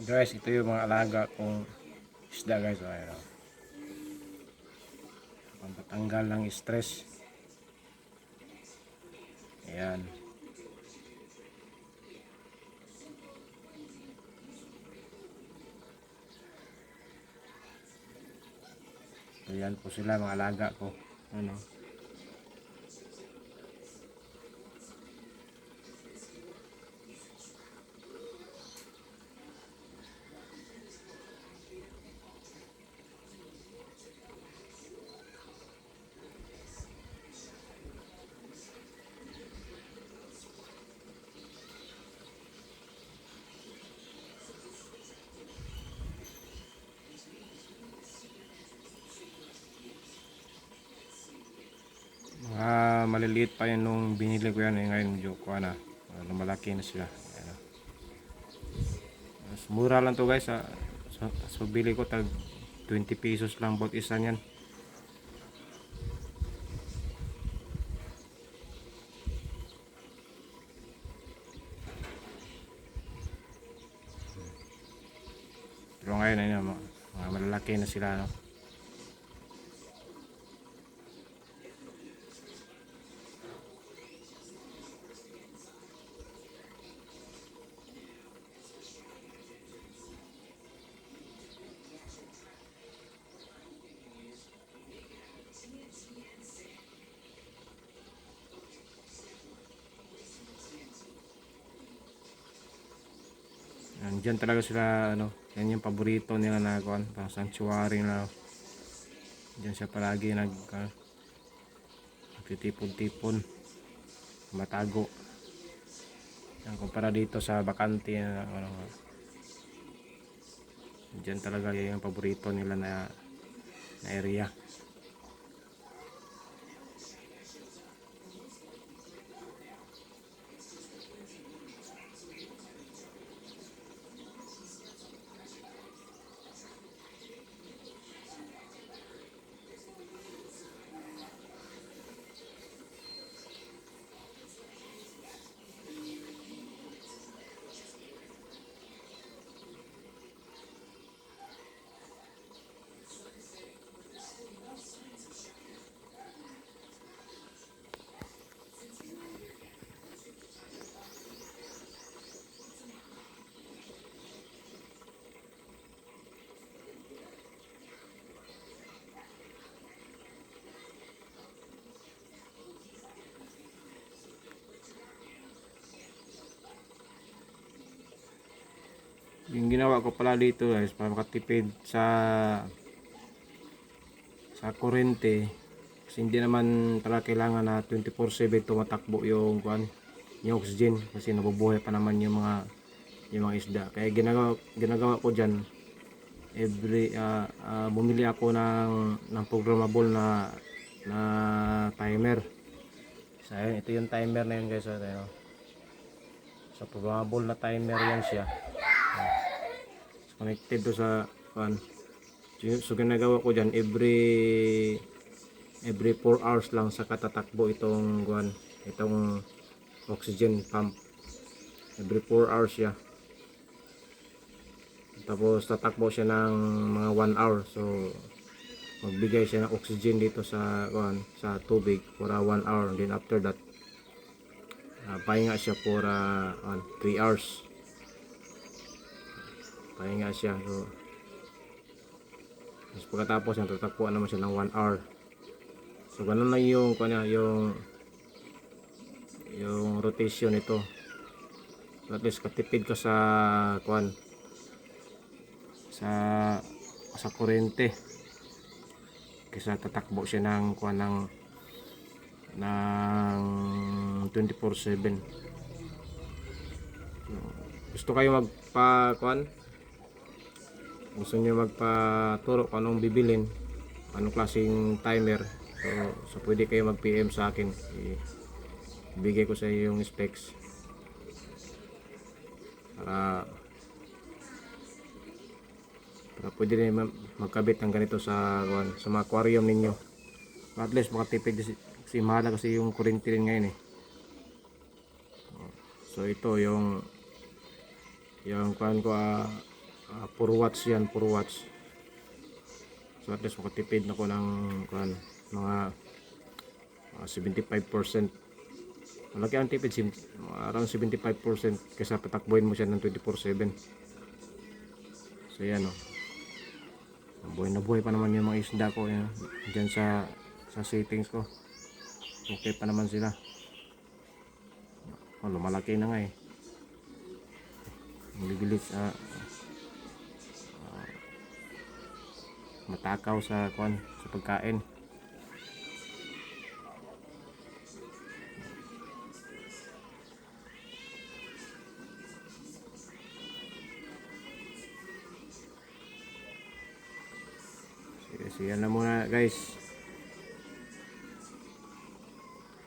Guys, ito yung mga alaga kong isda guys. O, ayun, o. Pampatanggal ng stress. Ayan. Ayan po sila mga alaga ko. Ano? Maliliit pa yun nung binili ko yan. Ngayon medyo kuha na. Lumalaki na sila. Ayan, o. Mas mura lang to guys. So bili ko tag 20 pesos lang bawat isa niyan. Pero ngayon ayun, mga malalaki na sila, no? Diyan talaga sila, ano, yan yung paborito nila na kuan, pang sanctuary na. Diyan siya palagi nagtitipon-tipon, matago. Yan, kumpara dito sa bakante na ano, diyan talaga yung paborito nila na area. Yung ginawa ko pala dito guys, para makatipid sa kuryente, kasi hindi naman pala kailangan na 24/7 tumatakbo yung kuan, yung oxygen, kasi nabubuhay pa naman yung mga isda. Kaya ginagawa ko diyan, bumili ako ng programmable na timer. So ayun, ito yung timer na yun guys. So programmable na timer yan siya. Connected to sa fan. So ginagawa ko diyan, every 4 hours lang sa katatakbo itong oxygen pump. Every 4 hours siya. Tapos tatakbo siya ng mga 1 hour. So magbigay siya ng oxygen dito sa tubig for 1 hour. Then after that, pahinga siya for 3 hours. Pahinga siya. So pagkatapos yan, tatakbuhan naman siya ng 1 hour. So ganun lang yung rotation nito. So at least katipid ka sa kuryente, kaysa tatakbo siya ng 24/7. So, gusto kayo gusto niyo magpaturo kung anong bibilin, anong klaseng timer, so pwede kayo mag PM sa akin, ibigay ko sa iyo yung specs para pwede rin magkabit ng ganito sa mga aquarium ninyo. At least makatipid, kasi mahal kasi yung kuryente rin ngayon eh. So ito yung kuan ko, 4 watts yan, 4 watts. So at least makatipid na ko ng mga 75%. Malaki ang tipid, around 75% kaysa patakbuhin mo siya ng 24/7. So yan o. Buhay na buhay pa naman yung mga isda ko yan. Diyan sa settings ko. Okay pa naman sila. Lumalaki na nga eh. Bibilis matakaw sa pagkain. Sige, yan na muna guys.